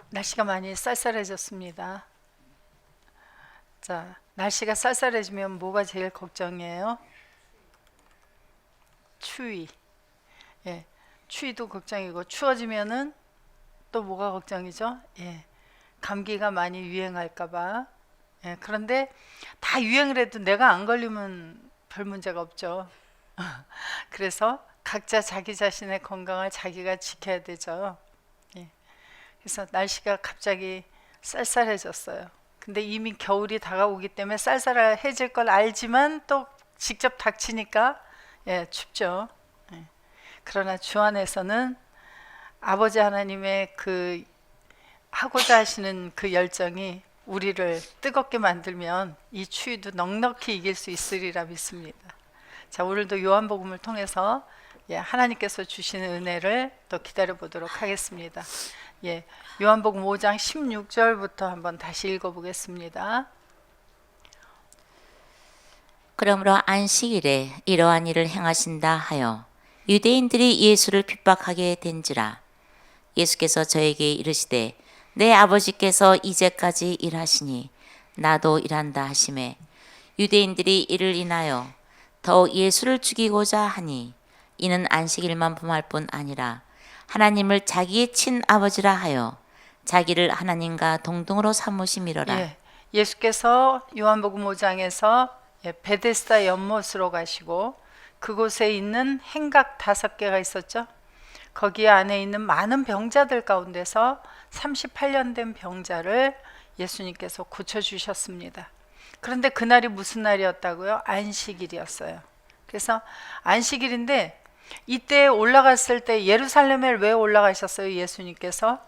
날씨가 많이 쌀쌀해졌습니다. 자, 날씨가 쌀쌀해지면 뭐가 제일 걱정이에요? 추위. 예, 추위도 걱정이고 추워지면은 또 뭐가 걱정이죠? 예, 감기가 많이 유행할까봐. 예, 그런데 다 유행을 해도 내가 안 걸리면 별 문제가 없죠. 그래서 각자 자기 자신의 건강을 자기가 지켜야 되죠. 예, 그래서 날씨가 갑자기 쌀쌀해졌어요. 근데 이미 겨울이 다가오기 때문에 쌀쌀해질 걸 알지만 또 직접 닥치니까 춥죠. 예. 그러나 주 안에서는 아버지 하나님의 그 하고자 하시는 그 열정이 우리를 뜨겁게 만들면 이 추위도 넉넉히 이길 수 있으리라 믿습니다. 자, 오늘도 요한복음을 통해서 하나님께서 주시는 은혜를 또 기다려 보도록 하겠습니다. 요한복음 5장 16절부터 한번 다시 읽어보겠습니다. 그러므로 안식일에 이러한 일을 행하신다 하여 유대인들이 예수를 핍박하게 된지라. 예수께서 저에게 이르시되 내 아버지께서 이제까지 일하시니 나도 일한다 하시매 유대인들이 이를 인하여 더욱 예수를 죽이고자 하니 이는 안식일만 범할 뿐 아니라 하나님을 자기의 친아버지라 하여 자기를 하나님과 동등으로 삼으심이로라. 예수께서 요한복음 5장에서 베데스다 연못으로 가시고 그곳에 있는 행각 5개가 있었죠. 거기 안에 있는 많은 병자들 가운데서 38년 된 병자를 예수님께서 고쳐주셨습니다. 그런데 그날이 무슨 날이었다고요? 안식일이었어요. 그래서 안식일인데 이때 올라갔을 때 예루살렘에 왜 올라가셨어요? 예수님께서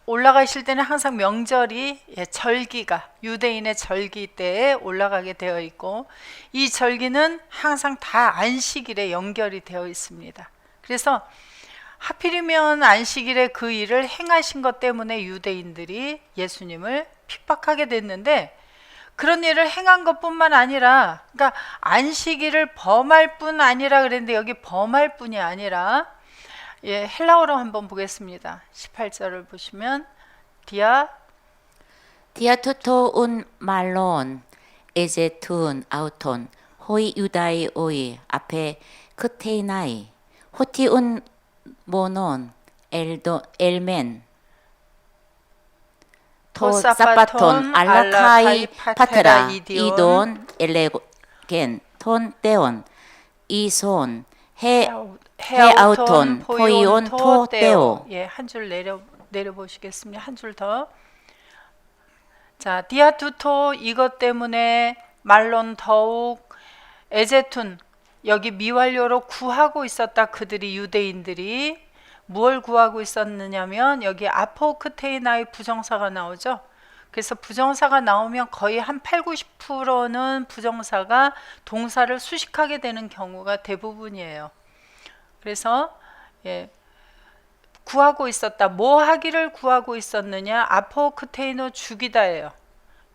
올라가실 때는 항상 명절이 절기가 유대인의 절기 때에 올라가게 되어 있고 이 절기는 항상 다 안식일에 연결이 되어 있습니다. 그래서 하필이면 안식일에 그 일을 행하신 것 때문에 유대인들이 예수님을 핍박하게 됐는데 그런 일을 행한 것뿐만 아니라 그러니까 안식일을 범할 뿐 아니라 그랬는데 여기 범할 뿐이 아니라 헬라어로 한번 보겠습니다. 18절을 보시면 디아투토운 말론 에제툰 아우톤 호이 유다이 오이 앞에 크테이나이 호티운 모논 엘멘 토사파톤 알라카이 파테라 이돈 엘레겐 톤 떼온 이손 헤아우톤 포이온 토 떼오. 한 줄 내려보시겠습니다. 한 줄 더. 자, 디아투토 이것 때문에 말론 더욱 에제툰 여기 미완료로 구하고 있었다. 그들이 유대인들이 무엇을 구하고 있었느냐면 여기 아포크테이나의 부정사가 나오죠. 그래서 부정사가 나오면 거의 한 8, 90%는 부정사가 동사를 수식하게 되는 경우가 대부분이에요. 그래서 구하고 있었다. 뭐 하기를 구하고 있었느냐? 아포크테이노 죽이다예요.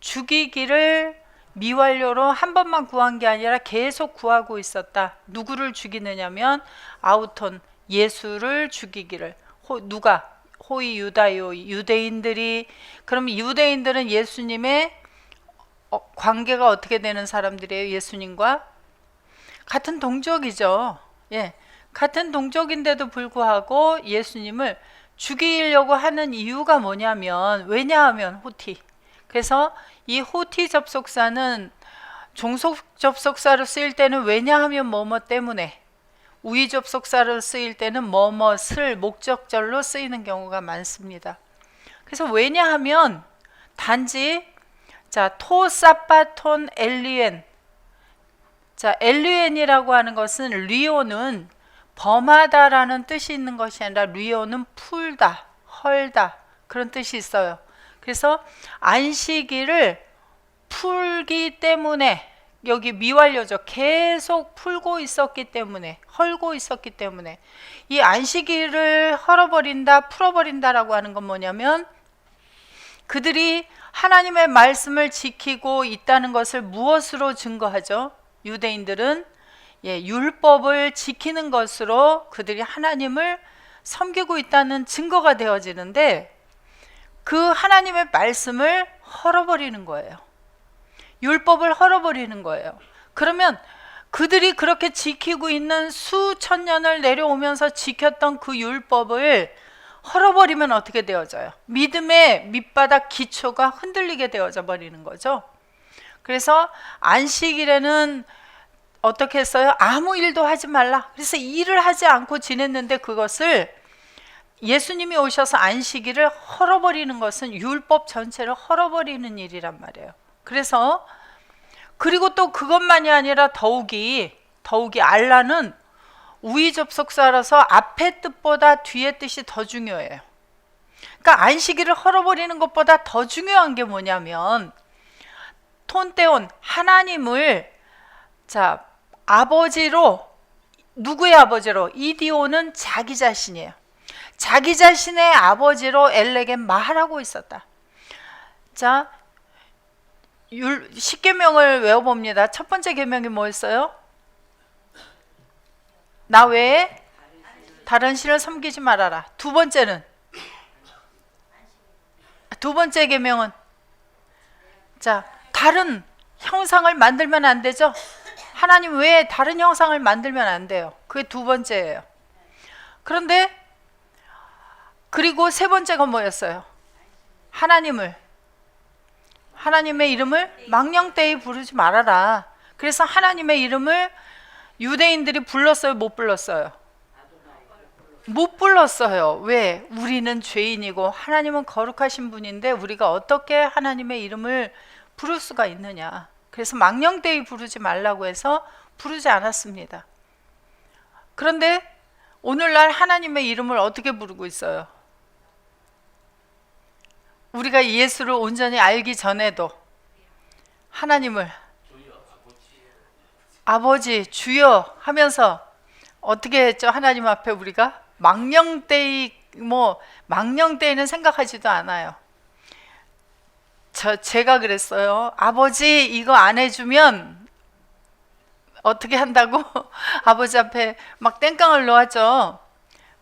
죽이기를 미완료로 한 번만 구한 게 아니라 계속 구하고 있었다. 누구를 죽이느냐면 아우톤 예수를 죽이기를. 누가? 호이 유다요 유대인들이. 그럼 유대인들은 예수님의 관계가 어떻게 되는 사람들이에요? 예수님과 같은 동족이죠. 같은 동족인데도 불구하고 예수님을 죽이려고 하는 이유가 뭐냐면 왜냐하면 호티. 그래서 이 호티 접속사는 종속 접속사로 쓰일 때는 왜냐하면 뭐뭐 때문에, 우위 접속사로 쓰일 때는 뭐뭐을 목적절로 쓰이는 경우가 많습니다. 그래서 왜냐하면 단지 토사파톤 엘리엔. 엘리엔이라고 하는 것은 리오는 범하다라는 뜻이 있는 것이 아니라 리오는 풀다, 헐다 그런 뜻이 있어요. 그래서 안식일을 풀기 때문에 여기 미완료죠. 계속 풀고 있었기 때문에, 헐고 있었기 때문에 이 안식일을 헐어버린다, 풀어버린다라고 하는 건 뭐냐면 그들이 하나님의 말씀을 지키고 있다는 것을 무엇으로 증거하죠? 유대인들은 율법을 지키는 것으로 그들이 하나님을 섬기고 있다는 증거가 되어지는데 그 하나님의 말씀을 헐어버리는 거예요. 율법을 헐어버리는 거예요. 그러면 그들이 그렇게 지키고 있는 수천 년을 내려오면서 지켰던 그 율법을 헐어버리면 어떻게 되어져요? 믿음의 밑바닥 기초가 흔들리게 되어져 버리는 거죠. 그래서 안식일에는 어떻게 했어요? 아무 일도 하지 말라. 그래서 일을 하지 않고 지냈는데 그것을 예수님이 오셔서 안식일을 헐어버리는 것은 율법 전체를 헐어버리는 일이란 말이에요. 그래서 그리고 또 그것만이 아니라 더욱이 알라는 우위 접속사라서 앞의 뜻보다 뒤의 뜻이 더 중요해요. 그러니까 안식일을 헐어버리는 것보다 더 중요한 게 뭐냐면 톤떼온 하나님을 아버지로, 누구의 아버지로? 이디오는 자기 자신이에요. 자기 자신의 아버지로 엘에게 말하고 있었다. 자, 10계명을 외워봅니다. 첫 번째 계명이 뭐였어요? 나 외에 다른 신을 섬기지 말아라. 두 번째 계명은 다른 형상을 만들면 안 되죠. 하나님 외에 다른 형상을 만들면 안 돼요. 그게 두 번째예요. 그런데 그리고 세 번째가 뭐였어요? 하나님의 이름을 망령되이 부르지 말아라. 그래서 하나님의 이름을 유대인들이 불렀어요? 못 불렀어요? 못 불렀어요. 왜? 우리는 죄인이고 하나님은 거룩하신 분인데 우리가 어떻게 하나님의 이름을 부를 수가 있느냐. 그래서 망령되이 부르지 말라고 해서 부르지 않았습니다. 그런데 오늘날 하나님의 이름을 어떻게 부르고 있어요? 우리가 예수를 온전히 알기 전에도 하나님을 아버지, 주여 하면서 어떻게 했죠? 하나님 앞에 우리가 망령되이는 생각하지도 않아요. 제가 그랬어요. 아버지 이거 안 해주면 어떻게 한다고 아버지 앞에 막 땡깡을 놓았죠.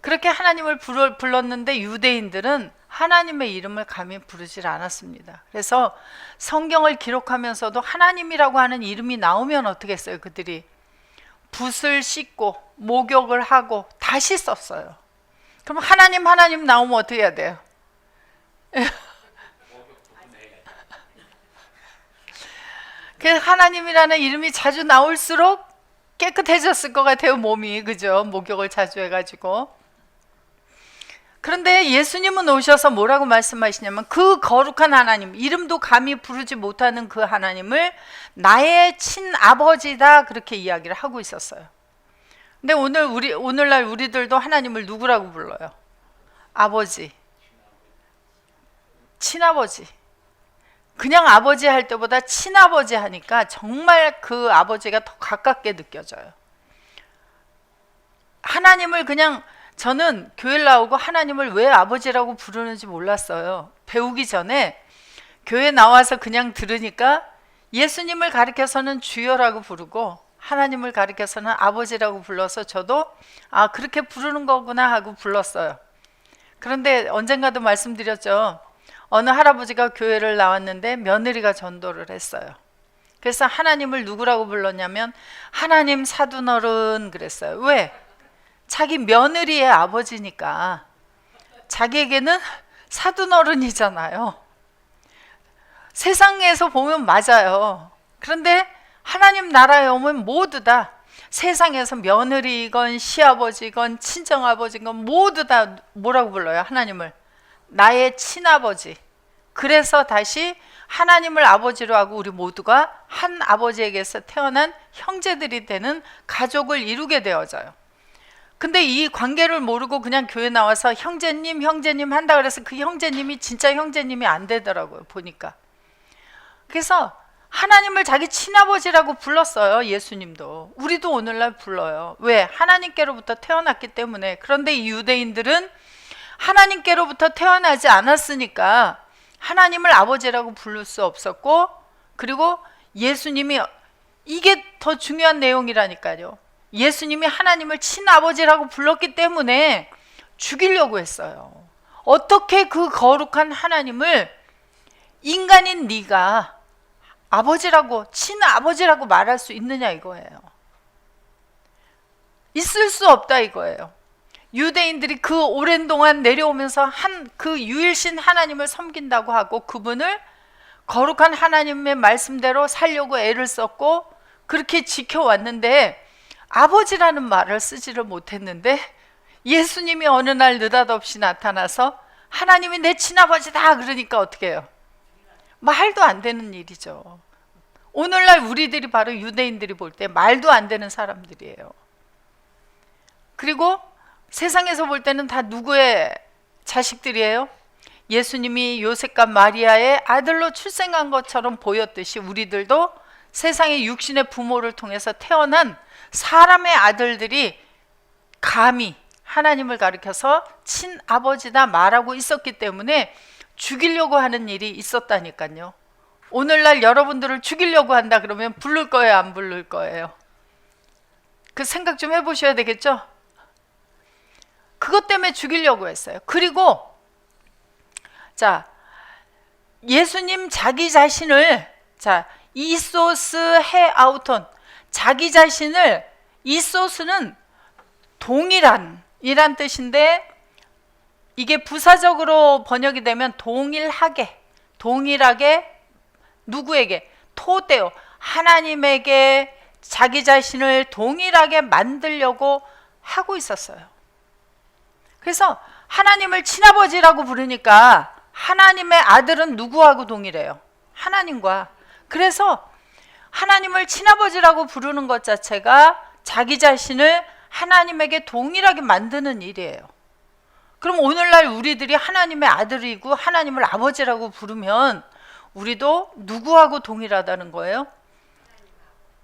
그렇게 하나님을 불렀는데 유대인들은 하나님의 이름을 감히 부르질 않았습니다. 그래서 성경을 기록하면서도 하나님이라고 하는 이름이 나오면 어떻게 했어요? 그들이 붓을 씻고 목욕을 하고 다시 썼어요. 그럼 하나님 나오면 어떻게 해야 돼요? 그래서 하나님이라는 이름이 자주 나올수록 깨끗해졌을 것 같아요, 몸이. 그죠? 목욕을 자주 해가지고. 그런데 예수님은 오셔서 뭐라고 말씀하시냐면 그 거룩한 하나님, 이름도 감히 부르지 못하는 그 하나님을 나의 친아버지다, 그렇게 이야기를 하고 있었어요. 근데 오늘날 우리들도 하나님을 누구라고 불러요? 아버지, 친아버지. 그냥 아버지 할 때보다 친아버지 하니까 정말 그 아버지가 더 가깝게 느껴져요. 하나님을 그냥, 저는 교회를 나오고 하나님을 왜 아버지라고 부르는지 몰랐어요. 배우기 전에 교회 나와서 그냥 들으니까 예수님을 가리켜서는 주여라고 부르고 하나님을 가리켜서는 아버지라고 불러서 저도 그렇게 부르는 거구나 하고 불렀어요. 그런데 언젠가도 말씀드렸죠. 어느 할아버지가 교회를 나왔는데 며느리가 전도를 했어요. 그래서 하나님을 누구라고 불렀냐면 하나님 사돈어른 그랬어요. 왜? 자기 며느리의 아버지니까. 자기에게는 사돈어른이잖아요. 세상에서 보면 맞아요. 그런데 하나님 나라에 오면 모두 다 세상에서 며느리건 시아버지건 친정아버지건 모두 다 뭐라고 불러요? 하나님을 나의 친아버지. 그래서 다시 하나님을 아버지로 하고 우리 모두가 한 아버지에게서 태어난 형제들이 되는 가족을 이루게 되어져요. 근데 이 관계를 모르고 그냥 교회 나와서 형제님 한다 그래서 그 형제님이 진짜 형제님이 안 되더라고요, 보니까. 그래서 하나님을 자기 친아버지라고 불렀어요. 예수님도. 우리도 오늘날 불러요. 왜? 하나님께로부터 태어났기 때문에. 그런데 이 유대인들은 하나님께로부터 태어나지 않았으니까 하나님을 아버지라고 부를 수 없었고, 그리고 예수님이, 이게 더 중요한 내용이라니까요. 예수님이 하나님을 친아버지라고 불렀기 때문에 죽이려고 했어요. 어떻게 그 거룩한 하나님을 인간인 네가 아버지라고, 친아버지라고 말할 수 있느냐 이거예요. 있을 수 없다 이거예요. 유대인들이 그 오랜 동안 내려오면서 그 유일신 하나님을 섬긴다고 하고 그분을 거룩한 하나님의 말씀대로 살려고 애를 썼고 그렇게 지켜왔는데 아버지라는 말을 쓰지를 못했는데 예수님이 어느 날 느닷없이 나타나서 하나님이 내 친아버지다 그러니까 어떻게 해요? 말도 안 되는 일이죠. 오늘날 우리들이 바로 유대인들이 볼 때 말도 안 되는 사람들이에요. 그리고 세상에서 볼 때는 다 누구의 자식들이에요? 예수님이 요셉과 마리아의 아들로 출생한 것처럼 보였듯이 우리들도 세상의 육신의 부모를 통해서 태어난 사람의 아들들이 감히 하나님을 가리켜서 친아버지다 말하고 있었기 때문에 죽이려고 하는 일이 있었다니까요. 오늘날 여러분들을 죽이려고 한다 그러면 부를 거예요, 안 부를 거예요? 그 생각 좀 해보셔야 되겠죠? 그것 때문에 죽이려고 했어요. 그리고 자, 예수님 자기 자신을 이소스 해 아우톤, 자기 자신을, 이소스는 동일한 이란 뜻인데 이게 부사적으로 번역이 되면 동일하게 누구에게? 토데오, 하나님에게 자기 자신을 동일하게 만들려고 하고 있었어요. 그래서 하나님을 친아버지라고 부르니까 하나님의 아들은 누구하고 동일해요? 하나님과. 그래서 하나님을 친아버지라고 부르는 것 자체가 자기 자신을 하나님에게 동일하게 만드는 일이에요. 그럼 오늘날 우리들이 하나님의 아들이고 하나님을 아버지라고 부르면 우리도 누구하고 동일하다는 거예요?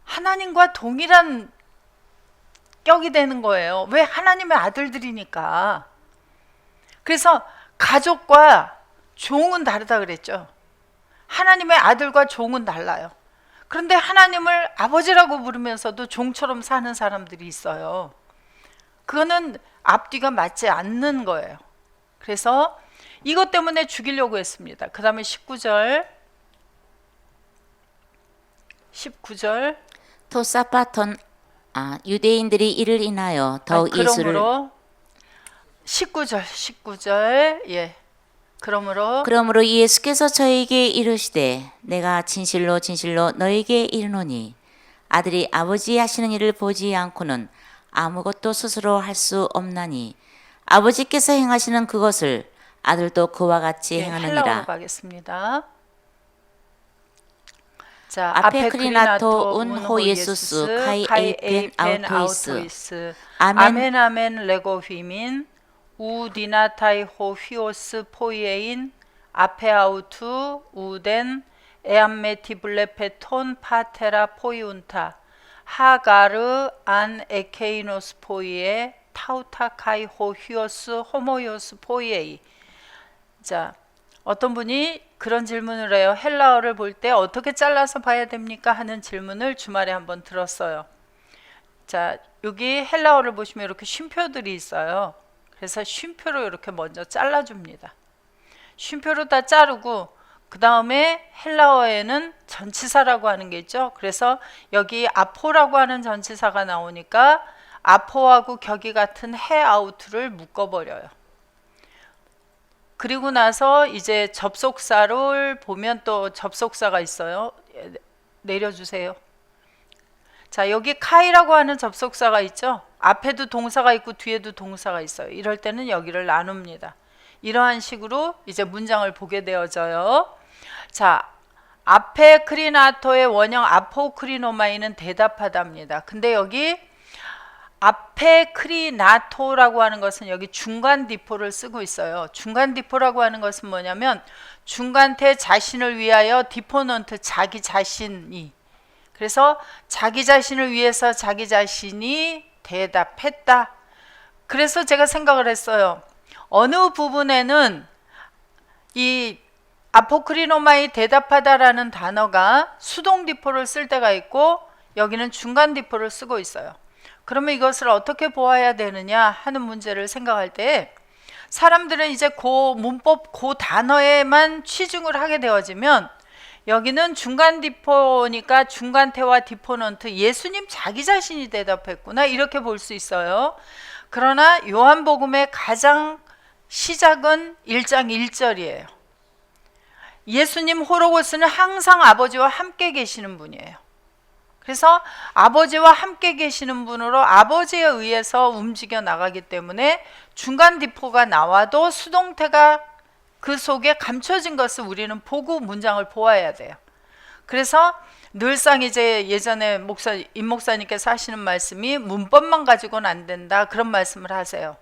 하나님과 동일한 격이 되는 거예요. 왜? 하나님의 아들들이니까. 그래서 가족과 종은 다르다 그랬죠. 하나님의 아들과 종은 달라요. 그런데 하나님을 아버지라고 부르면서도 종처럼 사는 사람들이 있어요. 그거는 앞뒤가 맞지 않는 거예요. 그래서 이것 때문에 죽이려고 했습니다. 그 다음에 19절 토사파톤 유대인들이 이를 인하여 더욱 예수를 그러므로 19절 예. 그러므로 예수께서 저에게 이르시되 내가 진실로 진실로 너에게 이르노니 아들이 아버지 하시는 일을 보지 않고는 아무것도 스스로 할 수 없나니 아버지께서 행하시는 그것을 아들도 그와 같이 예, 행하느니라. 헬라어로 가겠습니다. 자, 앞에 크리나토 운호 예수스 카이 에이펜 아우토이스 아멘 아멘 레고 휘민 우디나타이 호 휘오스 포이에인 앞에 아우투 우덴 에암메티블레페톤 파테라 포이운타 하가르 안 에케이노스 포이에 타우타카이 호 휘오스 호모이오스 포이에이. 자, 어떤 분이 그런 질문을 해요. 헬라어를 볼 때 어떻게 잘라서 봐야 됩니까? 하는 질문을 주말에 한번 들었어요. 자, 여기 헬라어를 보시면 이렇게 쉼표들이 있어요. 그래서 쉼표로 이렇게 먼저 잘라줍니다. 쉼표로 다 자르고 그 다음에 헬라어에는 전치사라고 하는 게 있죠. 그래서 여기 아포라고 하는 전치사가 나오니까 아포하고 격이 같은 해 아우트를 묶어버려요. 그리고 나서 이제 접속사를 보면 또 접속사가 있어요. 내려주세요. 자, 여기 카이라고 하는 접속사가 있죠. 앞에도 동사가 있고 뒤에도 동사가 있어요. 이럴 때는 여기를 나눕니다. 이러한 식으로 이제 문장을 보게 되어져요. 자, 앞에 크리나토의 원형 아포크리노마이는 대답하답니다. 근데 여기 앞에 크리나토라고 하는 것은 여기 중간 디포를 쓰고 있어요. 중간 디포라고 하는 것은 뭐냐면 중간태 자신을 위하여 디포넌트 자기 자신이, 그래서 자기 자신을 위해서 자기 자신이 대답했다. 그래서 제가 생각을 했어요. 어느 부분에는 이 아포크리노마이 대답하다라는 단어가 수동 디포를 쓸 때가 있고 여기는 중간 디포를 쓰고 있어요. 그러면 이것을 어떻게 보아야 되느냐 하는 문제를 생각할 때 사람들은 이제 그 문법 그 단어에만 치중을 하게 되어지면 여기는 중간 디포니까 중간태와 디포넌트 예수님 자기 자신이 대답했구나 이렇게 볼 수 있어요. 그러나 요한복음의 가장 시작은 1장 1절이에요. 예수님 호로고스는 항상 아버지와 함께 계시는 분이에요. 그래서 아버지와 함께 계시는 분으로 아버지에 의해서 움직여 나가기 때문에 중간 디포가 나와도 수동태가 그 속에 감춰진 것을 우리는 보고 문장을 보아야 돼요. 그래서 늘상 이제 예전에 임 목사님께서 하시는 말씀이 문법만 가지고는 안 된다 그런 말씀을 하세요.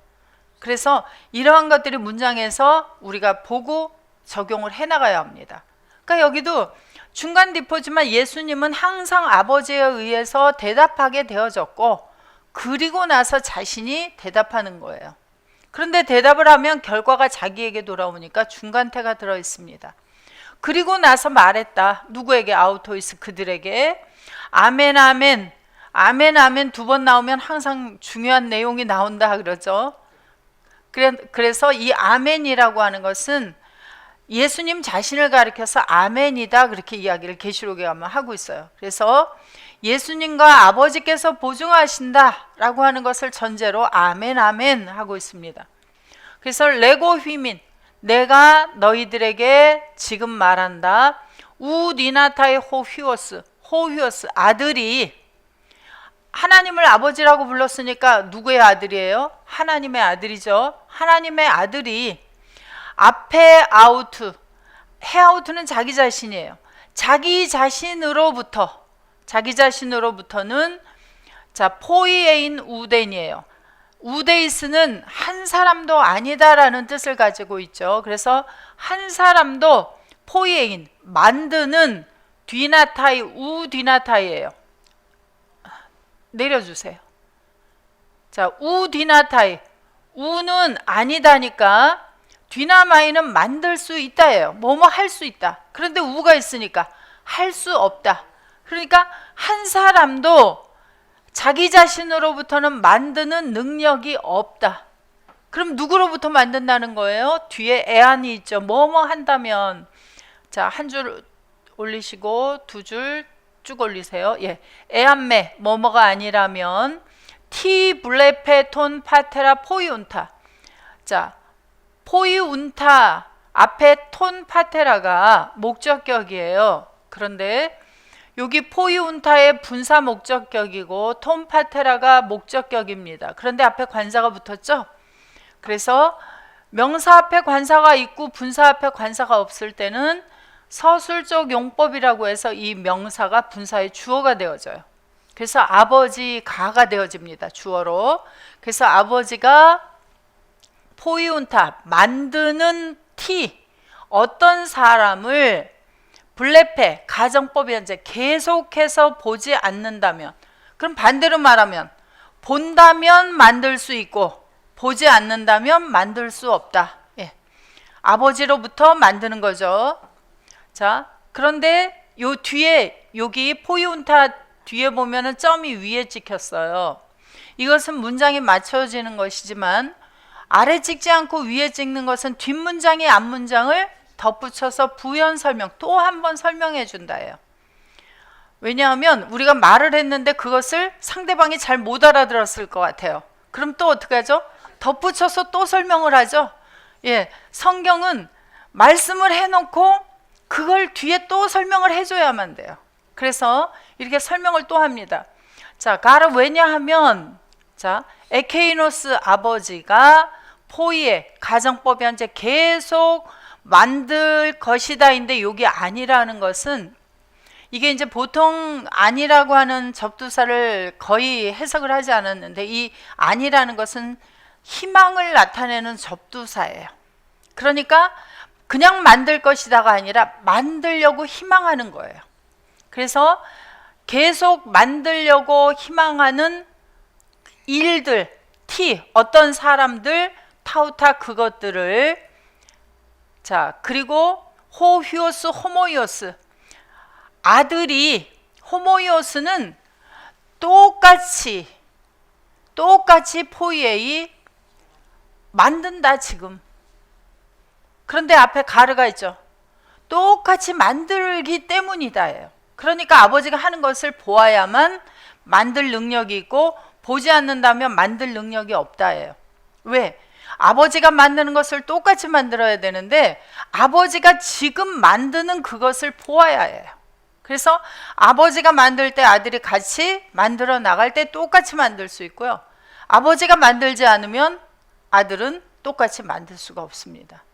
그래서 이러한 것들이 문장에서 우리가 보고 적용을 해나가야 합니다. 그러니까 여기도 중간 디포지만 예수님은 항상 아버지에 의해서 대답하게 되어졌고 그리고 나서 자신이 대답하는 거예요. 그런데 대답을 하면 결과가 자기에게 돌아오니까 중간태가 들어있습니다. 그리고 나서 말했다. 누구에게? 아우토이스 그들에게. 아멘 아멘 아멘 아멘 두 번 나오면 항상 중요한 내용이 나온다 그러죠. 그래서 이 아멘이라고 하는 것은 예수님 자신을 가리켜서 아멘이다 그렇게 이야기를 계시록에 가면 하고 있어요. 그래서 예수님과 아버지께서 보증하신다라고 하는 것을 전제로 아멘 아멘 하고 있습니다. 그래서 레고 휘민 내가 너희들에게 지금 말한다. 우니나타의 호휘오스 아들이 하나님을 아버지라고 불렀으니까 누구의 아들이에요? 하나님의 아들이죠. 하나님의 아들이 앞에 아우트, 해아우트는 자기 자신이에요. 자기 자신으로부터는 자 포이에인 우덴이에요. 우데이스는 한 사람도 아니다라는 뜻을 가지고 있죠. 그래서 한 사람도 포이에인 만드는 뒤나타이 우뒤나타이예요. 내려주세요. 자 우뒤나타이 우는 아니다니까 뒤나마이는 만들 수 있다예요. 뭐뭐 할 수 있다. 그런데 우가 있으니까 할 수 없다. 그러니까 한 사람도 자기 자신으로부터는 만드는 능력이 없다. 그럼 누구로부터 만든다는 거예요? 뒤에 애안이 있죠. 뭐뭐 한다면 자, 한 줄 올리시고 두 줄 쭉 올리세요. 예, 애안메 뭐뭐가 아니라면 티 블레페 톤 파테라 포이운타. 자, 포이운타 앞에 톤 파테라가 목적격이에요. 그런데 여기 포이운타의 분사 목적격이고 톤 파테라가 목적격입니다. 그런데 앞에 관사가 붙었죠? 그래서 명사 앞에 관사가 있고 분사 앞에 관사가 없을 때는 서술적 용법이라고 해서 이 명사가 분사의 주어가 되어져요. 그래서 아버지가가 되어집니다. 주어로. 그래서 아버지가 포이운타 만드는 티 어떤 사람을 블레페 가정법이 이제 계속해서 보지 않는다면 그럼 반대로 말하면 본다면 만들 수 있고 보지 않는다면 만들 수 없다. 예. 아버지로부터 만드는 거죠. 자, 그런데 요 뒤에 여기 포이운타 뒤에 보면은 점이 위에 찍혔어요. 이것은 문장이 맞춰지는 것이지만 아래 찍지 않고 위에 찍는 것은 뒷문장이 앞문장을 덧붙여서 부연 설명 또 한 번 설명해 준다예요. 왜냐하면 우리가 말을 했는데 그것을 상대방이 잘 못 알아들었을 것 같아요. 그럼 또 어떻게 하죠? 덧붙여서 또 설명을 하죠. 예, 성경은 말씀을 해놓고 그걸 뒤에 또 설명을 해줘야만 돼요. 그래서 이렇게 설명을 또 합니다. 자, 가라 왜냐하면 자 에케이노스 아버지가 포이에 가정법이 이제 계속 만들 것이다인데 여기 아니라는 것은 이게 이제 보통 아니라고 하는 접두사를 거의 해석을 하지 않았는데 이 아니라는 것은 희망을 나타내는 접두사예요. 그러니까 그냥 만들 것이다가 아니라 만들려고 희망하는 거예요. 그래서 계속 만들려고 희망하는 일들, 어떤 사람들, 타우타 그것들을 자 그리고 호휘오스, 호모이오스 아들이 호모이오스는 똑같이 포이에이 만든다 지금 그런데 앞에 가르가 있죠. 똑같이 만들기 때문이다예요. 그러니까 아버지가 하는 것을 보아야만 만들 능력이 있고 보지 않는다면 만들 능력이 없다예요. 왜? 아버지가 만드는 것을 똑같이 만들어야 되는데 아버지가 지금 만드는 그것을 보아야 해요. 그래서 아버지가 만들 때 아들이 같이 만들어 나갈 때 똑같이 만들 수 있고요. 아버지가 만들지 않으면 아들은 똑같이 만들 수가 없습니다.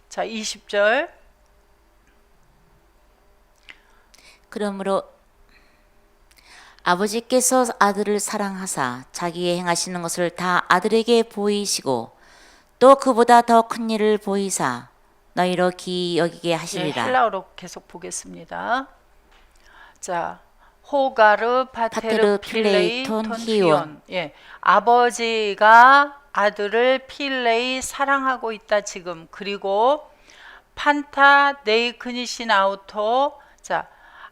자, 20절. 그러므로 아버지께서 아들을 사랑하사 자기의 행하시는 것을 다 아들에게 보이시고 또 그보다 더 큰 일을 보이사 너희로 기이 여기게 하시리라. 헬라어로 계속 보겠습니다. 자, 호가르 파테르 필레이 톤 히온. 아버지가 아들을 필레이 사랑하고 있다 지금. 그리고 판타 네이크니신 아우토. 자,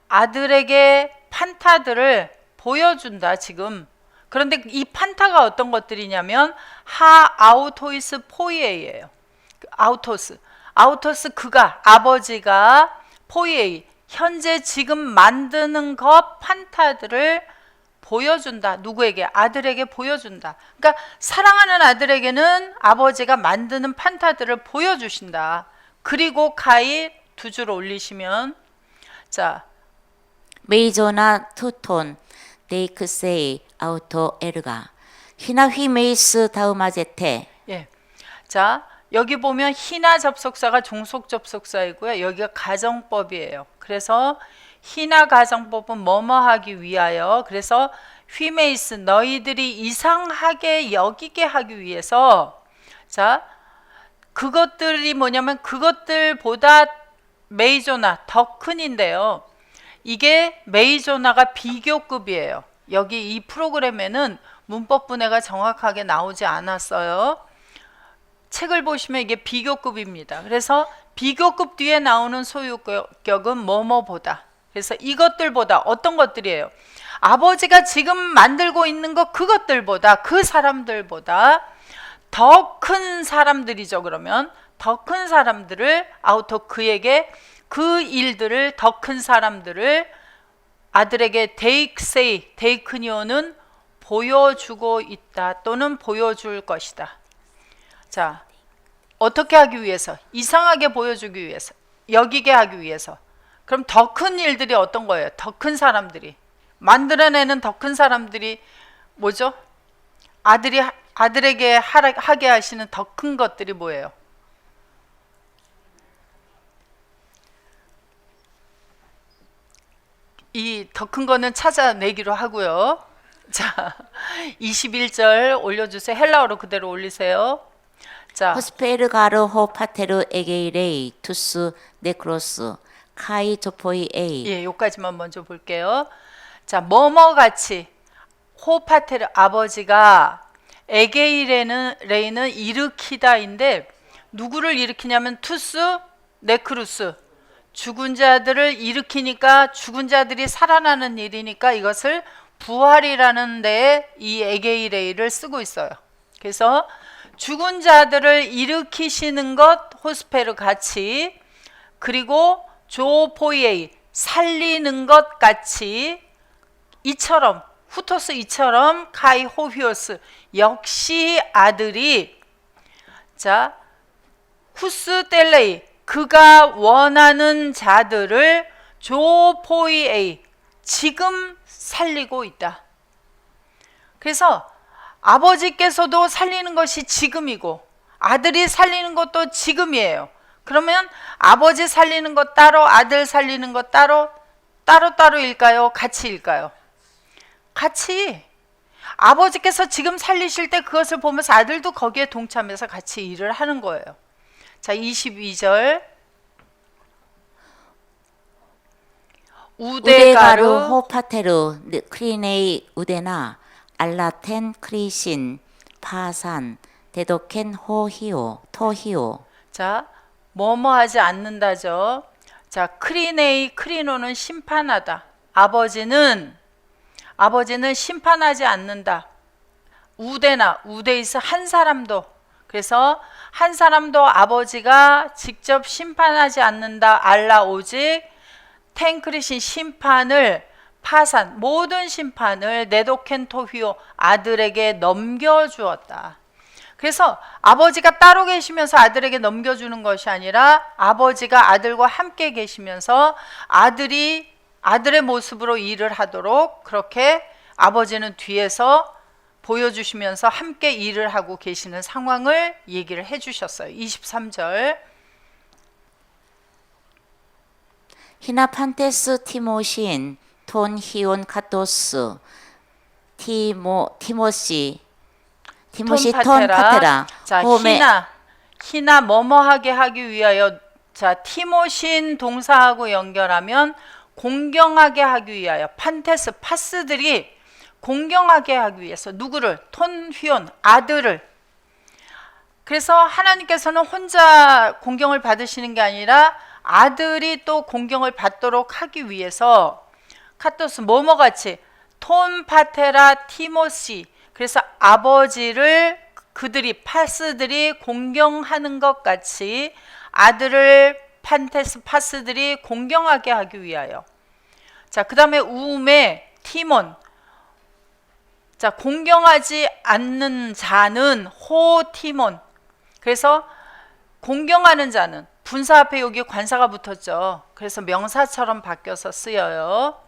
아들에게 판타들을 보여준다 지금. 그런데 이 판타가 어떤 것들이냐면 하 아우토이스 포이에이예요. 아우토스 그가 아버지가 포이에이 현재 지금 만드는 것 판타들을 보여준다. 누구에게? 아들에게 보여준다. 그러니까 사랑하는 아들에게는 아버지가 만드는 판타들을 보여주신다. 그리고 가이 두 줄 올리시면 자 메이조나 투톤 데이크세이 아우토 에르가 히나 휘메이스 다우마제테. 자 여기 보면 히나 접속사가 종속 접속사이고요. 여기가 가정법이에요. 그래서 히나 가정법은 뭐뭐 하기 위하여. 그래서 휘메이스 너희들이 이상하게 여기게 하기 위해서. 자 그것들이 뭐냐면 그것들보다 메이조나 더 큰인데요. 이게 메이조나가 비교급이에요. 여기 이 프로그램에는 문법 분해가 정확하게 나오지 않았어요. 책을 보시면 이게 비교급입니다. 그래서 비교급 뒤에 나오는 소유격은 뭐뭐보다. 그래서 이것들보다 어떤 것들이에요? 아버지가 지금 만들고 있는 것 그것들보다 그 사람들보다 더 큰 사람들이죠. 그러면 더 큰 사람들을 아우토 그에게 그 일들을 더 큰 사람들을 아들에게 데이크세이 데이크니오는 보여주고 있다 또는 보여줄 것이다. 자 어떻게 하기 위해서? 이상하게 보여주기 위해서, 여기게 하기 위해서. 그럼 더 큰 일들이 어떤 거예요? 더 큰 사람들이 만들어내는 더 큰 사람들이 뭐죠? 아들에게 하게 하시는 더 큰 것들이 뭐예요? 이 더 큰 거는 찾아내기로 하고요. 자, 21절 올려주세요. 헬라어로 그대로 올리세요. 자, 호스페르가르 호파테르 에게이레이 투스 네크로스 카이 조포이 에이. 요까지만 먼저 볼게요. 자, 뭐뭐같이 호파테르 아버지가 에게이레는 일으키다인데 누구를 일으키냐면 투스 네크루스 죽은 자들을 일으키니까 죽은 자들이 살아나는 일이니까 이것을 부활이라는 데에 이 에게이레이를 쓰고 있어요. 그래서 죽은 자들을 일으키시는 것 호스페르 같이 그리고 조포이에이 살리는 것 같이 이처럼 후토스 이처럼 카이 호휘오스 역시 아들이 자 후스 텔레이 그가 원하는 자들을 조포이에이 지금 살리고 있다. 그래서 아버지께서도 살리는 것이 지금이고 아들이 살리는 것도 지금이에요. 그러면 아버지 살리는 것 따로 아들 살리는 것 따로일까요? 같이일까요? 같이. 아버지께서 지금 살리실 때 그것을 보면서 아들도 거기에 동참해서 같이 일을 하는 거예요. 자, 22절. 우데가르 호파테르 크리네이 우데나 알라텐 크리신 파산 데도켄 호히오 토히오. 자, 뭐뭐 하지 않는다죠. 자, 크리노는 심판하다. 아버지는 심판하지 않는다. 우데이스 한 사람도. 그래서 한 사람도 아버지가 직접 심판하지 않는다. 알라 오직 텐크리신 심판을 파산, 모든 심판을 네도켄토휘오 아들에게 넘겨주었다. 그래서 아버지가 따로 계시면서 아들에게 넘겨주는 것이 아니라 아버지가 아들과 함께 계시면서 아들이 아들의 모습으로 일을 하도록 그렇게 아버지는 뒤에서 보여주시면서 함께 일을 하고 계시는 상황을 얘기를 해주셨어요. 23절. 히나 판테스 티모시인 톤 히온 카토스 티모시 톤 파테라 자, 홈에 히나 뭐뭐하게 하기 위하여. 자, 티모신 동사하고 연결하면 공경하게 하기 위하여. 판테스 파스들이 공경하게 하기 위해서 누구를? 톤 휘온 아들을. 그래서 하나님께서는 혼자 공경을 받으시는 게 아니라 아들이 또 공경을 받도록 하기 위해서 카토스 뭐뭐같이 톤 파테라 티모시. 그래서 아버지를 그들이 파스들이 공경하는 것 같이 아들을 판테스 파스들이 공경하게 하기 위하여. 자, 그 다음에 우음에 티몬. 자, 공경하지 않는 자는 호티몬. 그래서 공경하는 자는 분사 앞에 여기 관사가 붙었죠. 그래서 명사처럼 바뀌어서 쓰여요.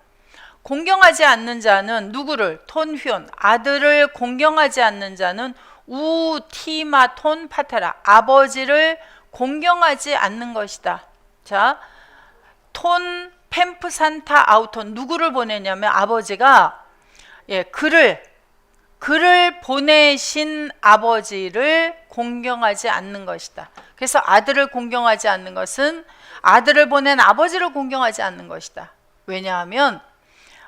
공경하지 않는 자는 누구를? 톤휘온 아들을 공경하지 않는 자는 우티마톤 파테라 아버지를 공경하지 않는 것이다. 자, 톤 펜프산타 아우톤 누구를 보내냐면 아버지가 그를 보내신 아버지를 공경하지 않는 것이다. 그래서 아들을 공경하지 않는 것은 아들을 보낸 아버지를 공경하지 않는 것이다. 왜냐하면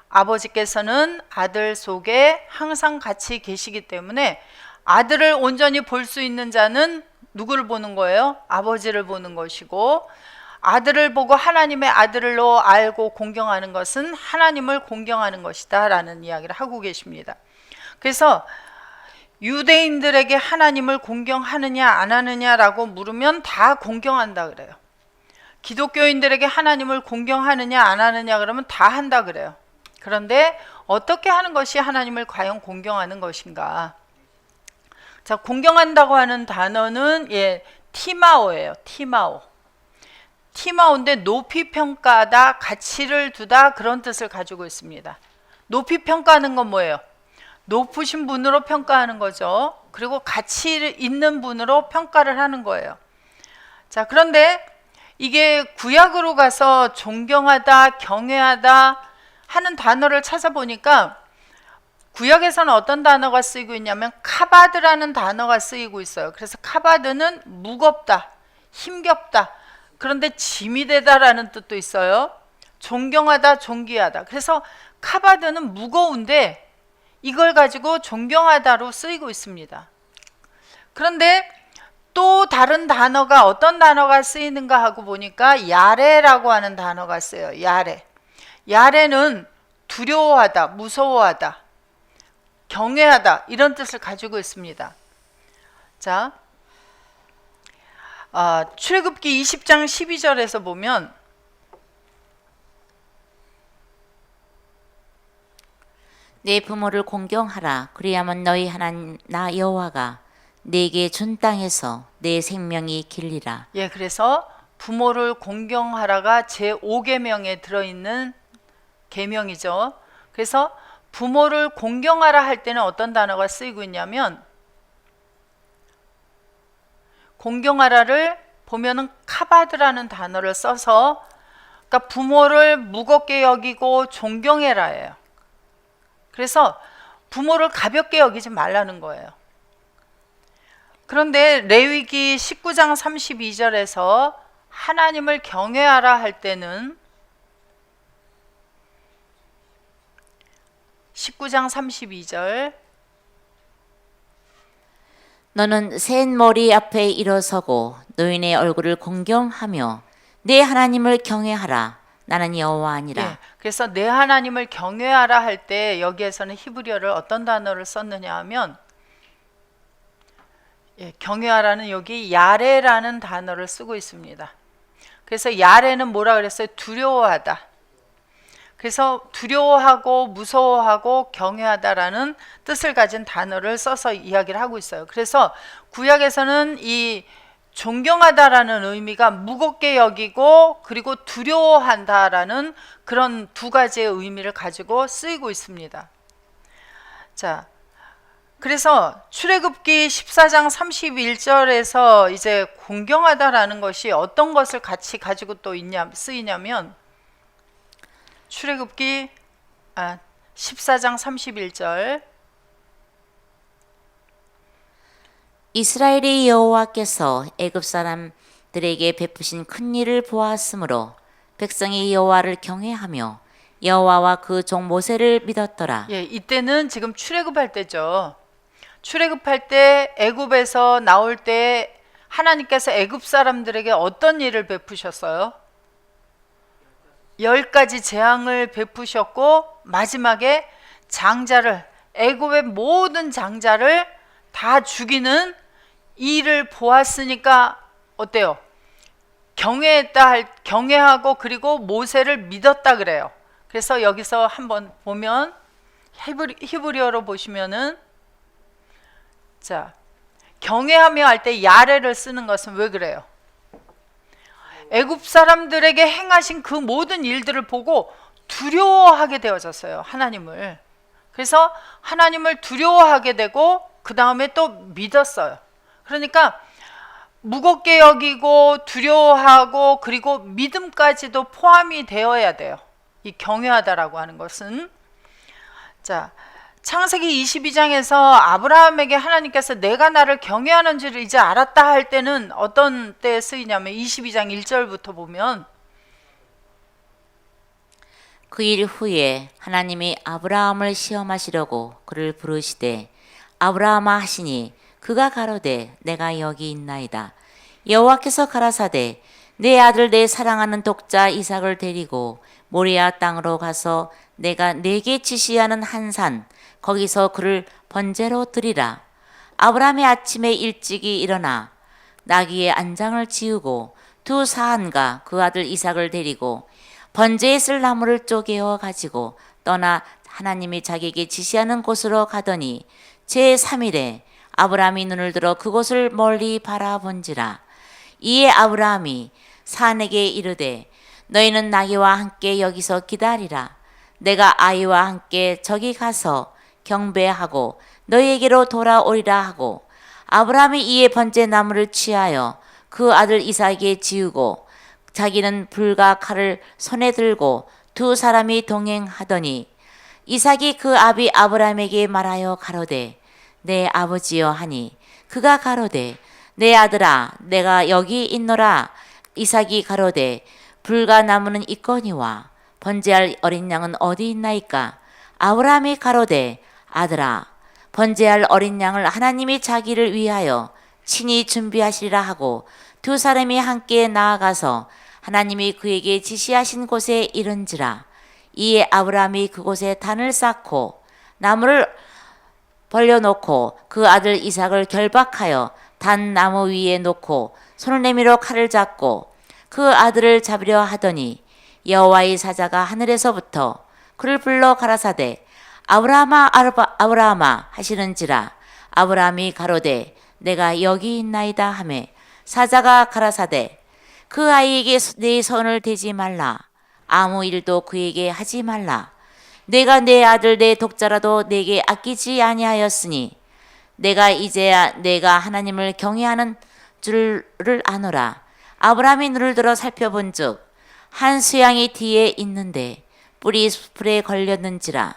아버지께서는 아들 속에 항상 같이 계시기 때문에 아들을 온전히 볼 수 있는 자는 누구를 보는 거예요? 아버지를 보는 것이고, 아들을 보고 하나님의 아들로 알고 공경하는 것은 하나님을 공경하는 것이다 라는 이야기를 하고 계십니다. 그래서 유대인들에게 하나님을 공경하느냐 안 하느냐라고 물으면 다 공경한다 그래요. 기독교인들에게 하나님을 공경하느냐 안 하느냐 그러면 다 한다 그래요. 그런데 어떻게 하는 것이 하나님을 과연 공경하는 것인가? 자, 공경한다고 하는 단어는 티마오예요. 티마오인데 높이 평가하다, 가치를 두다 그런 뜻을 가지고 있습니다. 높이 평가하는 건 뭐예요? 높으신 분으로 평가하는 거죠. 그리고 가치 있는 분으로 평가를 하는 거예요. 자, 그런데 이게 구약으로 가서 존경하다, 경외하다 하는 단어를 찾아보니까 구약에서는 어떤 단어가 쓰이고 있냐면 카바드라는 단어가 쓰이고 있어요. 그래서 카바드는 무겁다, 힘겹다, 그런데 짐이 되다라는 뜻도 있어요. 존경하다, 존귀하다. 그래서 카바드는 무거운데 이걸 가지고 존경하다로 쓰이고 있습니다. 그런데 또 다른 단어가 어떤 단어가 쓰이는가 하고 보니까 야레라고 하는 단어가 쓰여요. 야레는 두려워하다, 무서워하다, 경외하다 이런 뜻을 가지고 있습니다. 자, 출애굽기 20장 12절에서 보면 내 부모를 공경하라. 그리하면 너희 하나님 나 여호와가 내게 준 땅에서 내 생명이 길리라. 그래서 부모를 공경하라가 제5계명에 들어있는 계명이죠. 그래서 부모를 공경하라 할 때는 어떤 단어가 쓰이고 있냐면 공경하라를 보면은 카바드라는 단어를 써서 그러니까 부모를 무겁게 여기고 존경해라예요. 그래서 부모를 가볍게 여기지 말라는 거예요. 그런데 레위기 19장 32절에서 하나님을 경외하라 할 때는 19장 32절 너는 센 머리 앞에 일어서고 노인의 얼굴을 공경하며 내 하나님을 경외하라. 나는 여호와니라. 그래서 내 하나님을 경외하라 할 때 여기에서는 히브리어를 어떤 단어를 썼느냐 하면 예, 경외하라는 여기 야레라는 단어를 쓰고 있습니다. 그래서 야레는 뭐라 그랬어요? 두려워하다. 그래서 두려워하고 무서워하고 경외하다라는 뜻을 가진 단어를 써서 이야기를 하고 있어요. 그래서 구약에서는 이 존경하다라는 의미가 무겁게 여기고 그리고 두려워한다라는 그런 두 가지의 의미를 가지고 쓰이고 있습니다. 자, 그래서 출애굽기 14장 31절에서 이제 공경하다라는 것이 어떤 것을 같이 가지고 또 쓰이냐면 출애굽기 14장 31절 이스라엘의 여호와께서 애굽 사람들에게 베푸신 큰 일을 보았으므로 백성이 여호와를 경외하며 여호와와 그 종 모세를 믿었더라. 예, 이때는 지금 출애굽할 때죠. 출애굽할 때 애굽에서 나올 때 하나님께서 애굽 사람들에게 어떤 일을 베푸셨어요? 10가지 재앙을 베푸셨고 마지막에 장자를 애굽의 모든 장자를 다 죽이는 일을 보았으니까 어때요? 경외하고 그리고 모세를 믿었다 그래요. 그래서 여기서 한번 보면 히브리어로 보시면은 자, 경외하며 할 때 야레를 쓰는 것은 왜 그래요? 애굽 사람들에게 행하신 그 모든 일들을 보고 두려워하게 되어졌어요. 하나님을. 그래서 하나님을 두려워하게 되고 그 다음에 또 믿었어요. 그러니까 무겁게 여기고 두려워하고 그리고 믿음까지도 포함이 되어야 돼요. 이 경외하다라고 하는 것은. 자, 창세기 22장에서 아브라함에게 하나님께서 내가 나를 경외하는 줄을 이제 알았다 할 때는 어떤 때에 쓰이냐면 22장 1절부터 보면 그 일 후에 하나님이 아브라함을 시험하시려고 그를 부르시되 아브라함아 하시니 그가 가로되 내가 여기 있나이다. 여호와께서 가라사대 내 아들 내 사랑하는 독자 이삭을 데리고 모리아 땅으로 가서 내가 네게 지시하는 한 산 거기서 그를 번제로 드리라. 아브라함이 아침에 일찍이 일어나 나귀의 안장을 지우고 두 사한과 그 아들 이삭을 데리고 번제에 쓸 나무를 쪼개어 가지고 떠나 하나님이 자기에게 지시하는 곳으로 가더니 제3일에 아브라함이 눈을 들어 그곳을 멀리 바라본지라. 이에 아브라함이 사내게 이르되 너희는 나귀와 함께 여기서 기다리라. 내가 아이와 함께 저기 가서 경배하고 너희에게로 돌아오리라 하고 아브라함이 이에 번제 나무를 취하여 그 아들 이삭에게 지우고 자기는 불과 칼을 손에 들고 두 사람이 동행하더니 이삭이 그 아비 아브라함에게 말하여 가로되 내 아버지여 하니 그가 가로되 내 아들아 내가 여기 있노라. 이삭이 가로되 불과 나무는 있거니와 번제할 어린 양은 어디 있나이까? 아브라함이 가로되 아들아 번제할 어린 양을 하나님이 자기를 위하여 친히 준비하시리라 하고 두 사람이 함께 나아가서 하나님이 그에게 지시하신 곳에 이른지라. 이에 아브라함이 그곳에 단을 쌓고 나무를 벌려놓고 그 아들 이삭을 결박하여 단 나무 위에 놓고 손을 내밀어 칼을 잡고 그 아들을 잡으려 하더니 여호와의 사자가 하늘에서부터 그를 불러 가라사대 아브라함아 아브라함아 하시는지라. 아브라함이 가로되 내가 여기 있나이다 하매 사자가 가라사대 그 아이에게 내 손을 대지 말라. 아무 일도 그에게 하지 말라. 내가 내 아들 내 독자라도 내게 아끼지 아니하였으니 내가 이제야 내가 하나님을 경외하는 줄을 아노라. 아브라함이 눈을 들어 살펴본즉 한 수양이 뒤에 있는데 뿔이 풀에 걸렸는지라.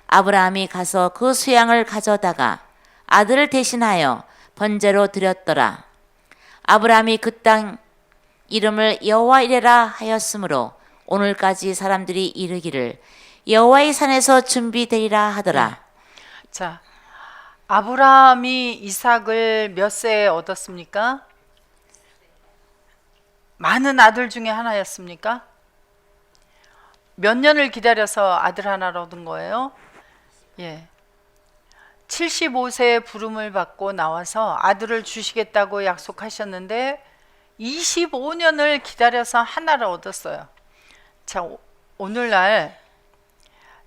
아브라함이 가서 그 수양을 가져다가 아들을 대신하여 번제로 드렸더라. 아브라함이 그 땅 이름을 여호와이레라 하였으므로 오늘까지 사람들이 이르기를 여호와의 산에서 준비되리라 하더라. 자, 아브라함이 이삭을 몇 세에 얻었습니까? 많은 아들 중에 하나였습니까? 몇 년을 기다려서 아들 하나를 얻은 거예요? 예. 75세에 부름을 받고 나와서 아들을 주시겠다고 약속하셨는데 25년을 기다려서 하나를 얻었어요. 자, 오늘날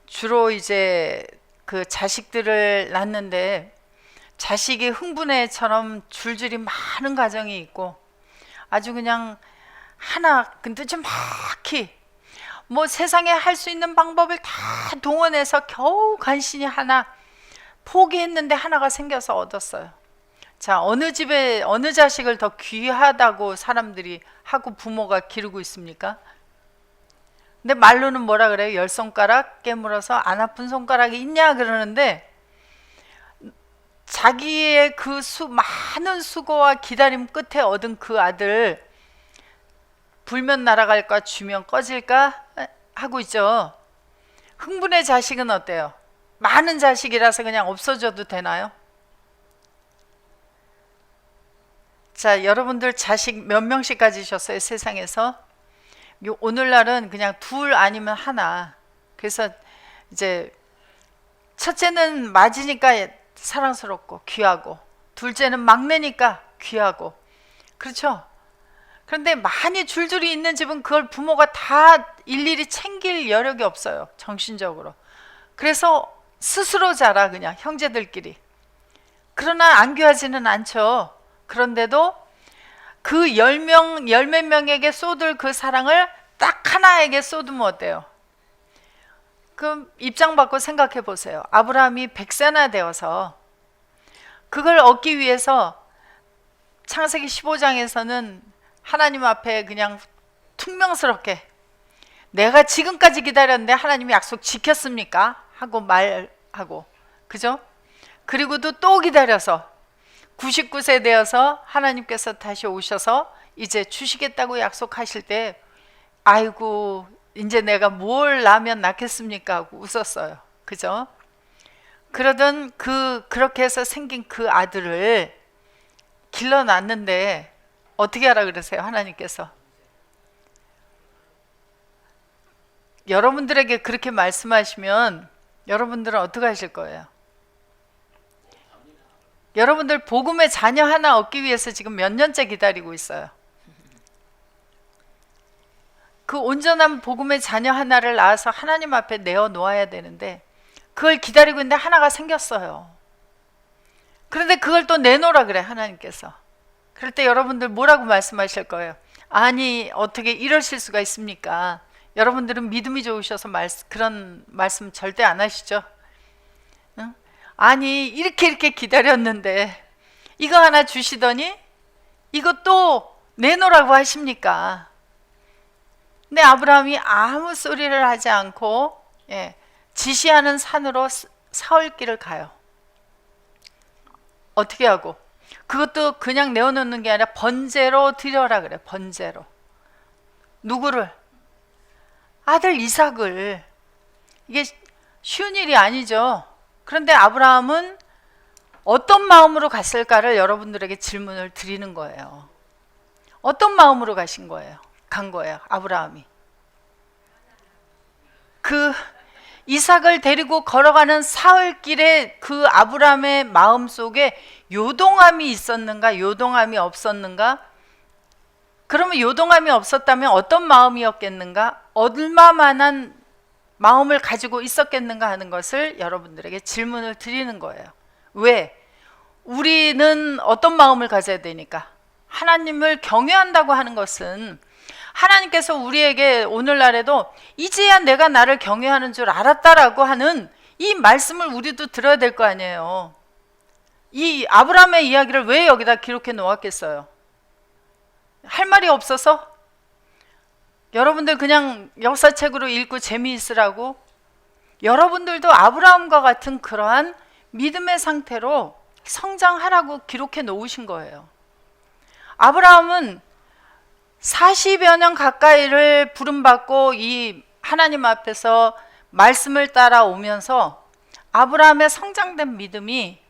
주로 이제 그 자식들을 낳는데 자식이 흥분해처럼 줄줄이 많은 가정이 있고 아주 그냥 하나 근데 좀 막히 뭐 세상에 할 수 있는 방법을 다 동원해서 겨우 간신히 하나 포기했는데 하나가 생겨서 얻었어요. 자, 어느 집에 어느 자식을 더 귀하다고 사람들이 하고 부모가 기르고 있습니까? 근데 말로는 뭐라 그래요? 10손가락 깨물어서 안 아픈 손가락이 있냐 그러는데 자기의 그 많은 수고와 기다림 끝에 얻은 그 아들 불면 날아갈까 주면 꺼질까 하고 있죠. 흥분의 자식은 어때요? 많은 자식이라서 그냥 없어져도 되나요? 자, 여러분들 자식 몇 명씩 가지셨어요? 세상에서? 오늘날은 그냥 둘 아니면 하나. 그래서 이제 첫째는 맞으니까 사랑스럽고 귀하고 둘째는 막내니까 귀하고 그렇죠? 그런데 많이 줄줄이 있는 집은 그걸 부모가 다 일일이 챙길 여력이 없어요. 정신적으로. 그래서 스스로 자라 그냥 형제들끼리. 그러나 안 귀하지는 않죠. 그런데도 그 10명, 열 몇 명에게 쏟을 그 사랑을 딱 하나에게 쏟으면 어때요? 그럼 입장 바꿔 생각해 보세요. 아브라함이 100세나 되어서 그걸 얻기 위해서 창세기 15장에서는 하나님 앞에 그냥 퉁명스럽게 내가 지금까지 기다렸는데 하나님이 약속 지켰습니까? 하고 말하고 그죠? 그리고도 또 기다려서 99세 되어서 하나님께서 다시 오셔서 이제 주시겠다고 약속하실 때 아이고 이제 내가 뭘 낳으면 낳겠습니까? 하고 웃었어요. 그죠? 그러던 그렇게 해서 생긴 그 아들을 길러놨는데 어떻게 하라 그러세요? 하나님께서 여러분들에게 그렇게 말씀하시면 여러분들은 어떻게 하실 거예요? 여러분들 복음의 자녀 하나 얻기 위해서 지금 몇 년째 기다리고 있어요. 그 온전한 복음의 자녀 하나를 낳아서 하나님 앞에 내어놓아야 되는데 그걸 기다리고 있는데 하나가 생겼어요. 그런데 그걸 또 내놓으라 그래 하나님께서. 그럴 때 여러분들 뭐라고 말씀하실 거예요? 아니 어떻게 이러실 수가 있습니까? 여러분들은 믿음이 좋으셔서 그런 말씀 절대 안 하시죠? 응? 아니 이렇게 기다렸는데 이거 하나 주시더니 이것도 내놓으라고 하십니까? 근데 아브라함이 아무 소리를 하지 않고 지시하는 산으로 사흘길을 가요. 어떻게 하고? 그것도 그냥 내어놓는 게 아니라 번제로 드려라 그래. 번제로. 누구를? 아들 이삭을. 이게 쉬운 일이 아니죠. 그런데 아브라함은 어떤 마음으로 갔을까를 여러분들에게 질문을 드리는 거예요. 어떤 마음으로 간 거예요 아브라함이. 그 이삭을 데리고 걸어가는 사흘길에 그 아브라함의 마음속에 요동함이 있었는가 요동함이 없었는가? 그러면 요동함이 없었다면 어떤 마음이었겠는가? 얼마만한 마음을 가지고 있었겠는가 하는 것을 여러분들에게 질문을 드리는 거예요. 왜? 우리는 어떤 마음을 가져야 되니까? 하나님을 경외한다고 하는 것은 하나님께서 우리에게 오늘날에도 이제야 내가 나를 경외하는 줄 알았다라고 하는 이 말씀을 우리도 들어야 될 거 아니에요. 이 아브라함의 이야기를 왜 여기다 기록해 놓았겠어요? 할 말이 없어서? 여러분들 그냥 역사책으로 읽고 재미있으라고? 여러분들도 아브라함과 같은 그러한 믿음의 상태로 성장하라고 기록해 놓으신 거예요. 아브라함은 40여 년 가까이를 부름받고 이 하나님 앞에서 말씀을 따라오면서 아브라함의 성장된 믿음이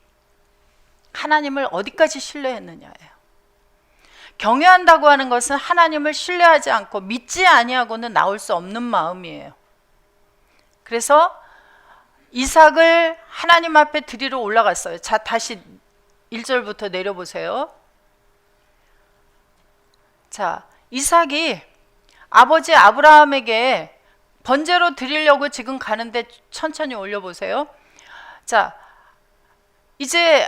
하나님을 어디까지 신뢰했느냐예요. 경외한다고 하는 것은 하나님을 신뢰하지 않고 믿지 아니하고는 나올 수 없는 마음이에요. 그래서 이삭을 하나님 앞에 드리러 올라갔어요. 자, 다시 1절부터 내려보세요. 자, 이삭이 아버지 아브라함에게 번제로 드리려고 지금 가는데 천천히 올려보세요. 자, 이제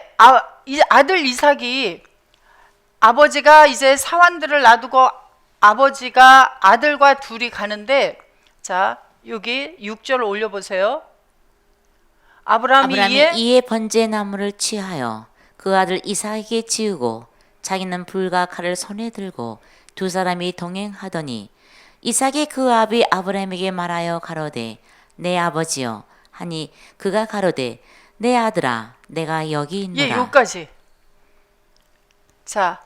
아들 이삭이 아버지가 이제 사환들을 놔두고 아버지가 아들과 둘이 가는데, 자, 여기 6절 올려보세요. 아브라함이 이에 번제 나무를 취하여 그 아들 이삭에게 지우고 자기는 불과 칼을 손에 들고 두 사람이 동행하더니 이삭이 그 아비 아브라함에게 말하여 가로되 내 아버지여 하니 그가 가로되 내 아들아 내가 여기 있노라. 예, 여기까지. 자,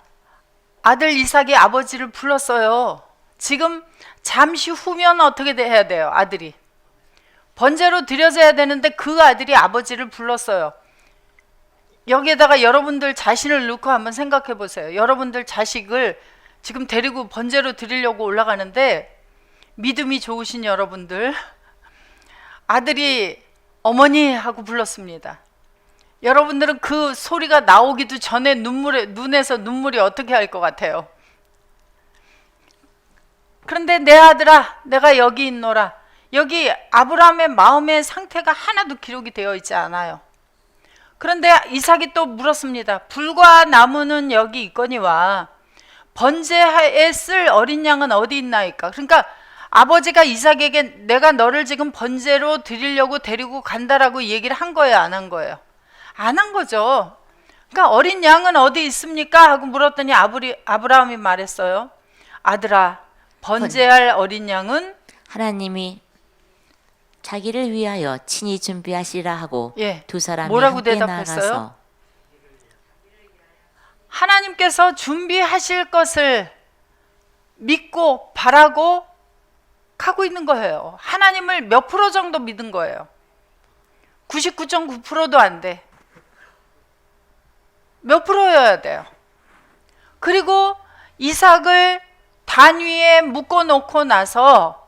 아들 이삭이 아버지를 불렀어요. 지금 잠시 후면 어떻게 해야 돼요? 아들이 번제로 드려져야 되는데 그 아들이 아버지를 불렀어요. 여기에다가 여러분들 자신을 넣고 한번 생각해 보세요. 여러분들 자식을 지금 데리고 번제로 드리려고 올라가는데 믿음이 좋으신 여러분들, 아들이 어머니 하고 불렀습니다. 여러분들은 그 소리가 나오기도 전에 눈에서 눈물이 어떻게 할 것 같아요? 그런데 내 아들아 내가 여기 있노라. 여기 아브라함의 마음의 상태가 하나도 기록이 되어 있지 않아요. 그런데 이삭이 또 물었습니다. 불과 나무는 여기 있거니와 번제에 쓸 어린 양은 어디 있나이까? 그러니까 아버지가 이삭에게 내가 너를 지금 번제로 드리려고 데리고 간다라고 얘기를 한 거예요, 안 한 거예요? 안 한 거죠. 그러니까 어린 양은 어디 있습니까? 하고 물었더니 아브라함이 말했어요. 아들아, 번제할 어린 양은 하나님이 자기를 위하여 친히 준비하시라 하고 예, 두 사람이 뭐라고 함께 대답했어요? 나가서 하나님께서 준비하실 것을 믿고 바라고 가고 있는 거예요. 하나님을 몇 프로 정도 믿은 거예요? 99.9%도 안 돼. 몇 프로여야 돼요? 그리고 이삭을 단 위에 묶어놓고 나서,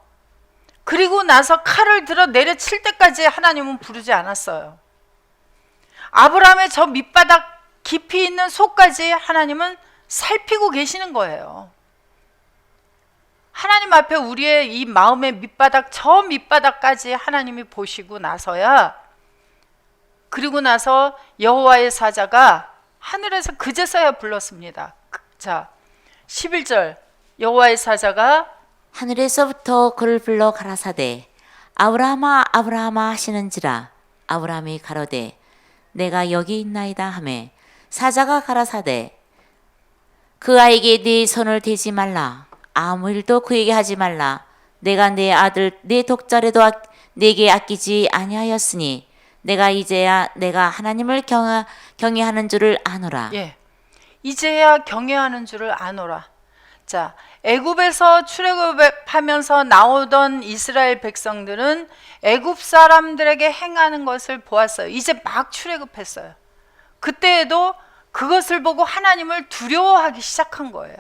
그리고 나서 칼을 들어 내려칠 때까지 하나님은 부르지 않았어요. 아브라함의 저 밑바닥 깊이 있는 속까지 하나님은 살피고 계시는 거예요. 하나님 앞에 우리의 이 마음의 밑바닥, 저 밑바닥까지 하나님이 보시고 나서야, 그리고 나서 여호와의 사자가 하늘에서 그제서야 불렀습니다. 자, 11절 여호와의 사자가 하늘에서부터 그를 불러 가라사대 아브라함아 아브라함아 하시는지라. 아브라함이 가로되 내가 여기 있나이다 하매 사자가 가라사대 그 아이에게 네 손을 대지 말라. 아무 일도 그에게 하지 말라. 내가 내 아들 내 독자라도 내게 아끼지 아니하였으니 내가 이제야 내가 하나님을 경외하는 줄을 아노라. 예, 이제야 경외하는 줄을 아노라. 자, 애굽에서 출애굽하면서 나오던 이스라엘 백성들은 애굽 사람들에게 행하는 것을 보았어요. 이제 막 출애굽했어요. 그때에도 그것을 보고 하나님을 두려워하기 시작한 거예요.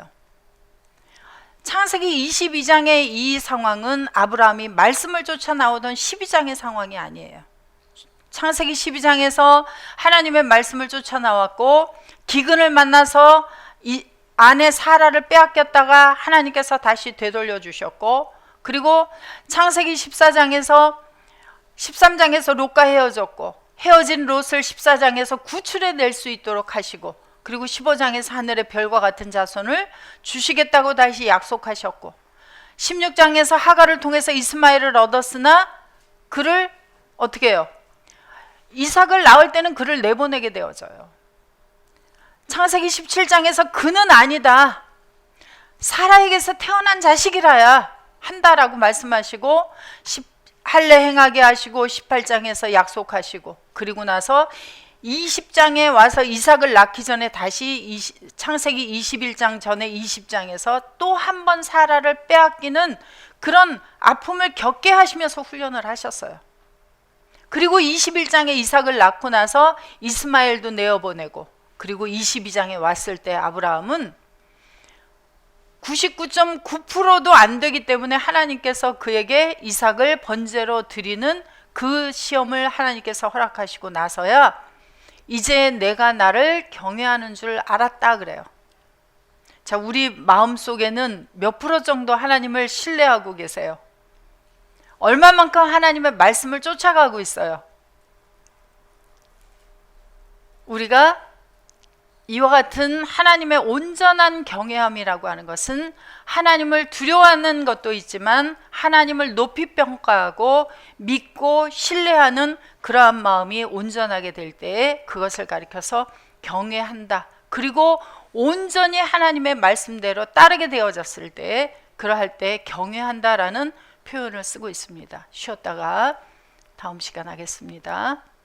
창세기 22장의 이 상황은 아브라함이 말씀을 쫓아 나오던 12장의 상황이 아니에요. 창세기 12장에서 하나님의 말씀을 쫓아 나왔고 기근을 만나서 이 아내 사라를 빼앗겼다가 하나님께서 다시 되돌려 주셨고, 그리고 창세기 13장에서 롯과 헤어졌고 헤어진 롯을 14장에서 구출해낼 수 있도록 하시고, 그리고 15장에서 하늘의 별과 같은 자손을 주시겠다고 다시 약속하셨고, 16장에서 하갈을 통해서 이스마엘을 얻었으나 그를 어떻게 해요? 이삭을 낳을 때는 그를 내보내게 되어져요. 창세기 17장에서 그는 아니다, 사라에게서 태어난 자식이라야 한다라고 말씀하시고 할례 행하게 하시고 18장에서 약속하시고, 그리고 나서 20장에 와서 이삭을 낳기 전에 다시 창세기 21장 전에 20장에서 또 한 번 사라를 빼앗기는 그런 아픔을 겪게 하시면서 훈련을 하셨어요. 그리고 21장에 이삭을 낳고 나서 이스마엘도 내어보내고, 그리고 22장에 왔을 때 아브라함은 99.9%도 안 되기 때문에 하나님께서 그에게 이삭을 번제로 드리는 그 시험을 하나님께서 허락하시고 나서야 이제 내가 나를 경외하는 줄 알았다 그래요. 자, 우리 마음속에는 몇 프로 정도 하나님을 신뢰하고 계세요? 얼마만큼 하나님의 말씀을 쫓아가고 있어요? 우리가 이와 같은 하나님의 온전한 경외함이라고 하는 것은 하나님을 두려워하는 것도 있지만 하나님을 높이 평가하고 믿고 신뢰하는 그러한 마음이 온전하게 될 때에 그것을 가리켜서 경외한다. 그리고 온전히 하나님의 말씀대로 따르게 되어졌을 때 그러할 때 경외한다라는 표현을 쓰고 있습니다. 쉬었다가 다음 시간 하겠습니다.